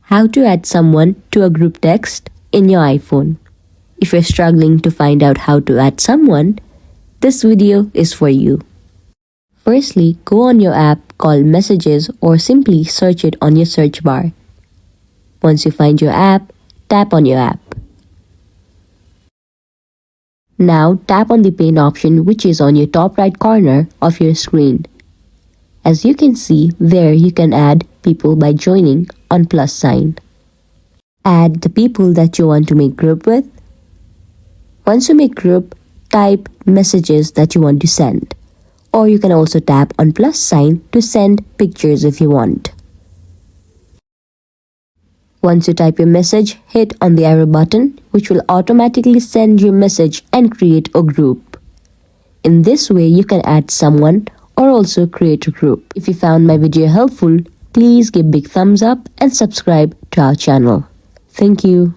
How to add someone to a group text in your iPhone. If you're struggling to find out how to add someone, this video is for you. Firstly, go on your app called Messages or simply search it on your search bar. Once you find your app, tap on your app. Now tap on the paint option which is on your top right corner of your screen. As you can see, there you can add people by joining on plus sign. Add the people that you want to make group with. Once you make group, type messages that you want to send. Or you can also tap on plus sign to send pictures if you want. Once you type your message, hit on the arrow button which will automatically send your message and create a group. In this way, you can add someone or also create a group. If you found my video helpful, please give big thumbs up and subscribe to our channel. Thank you.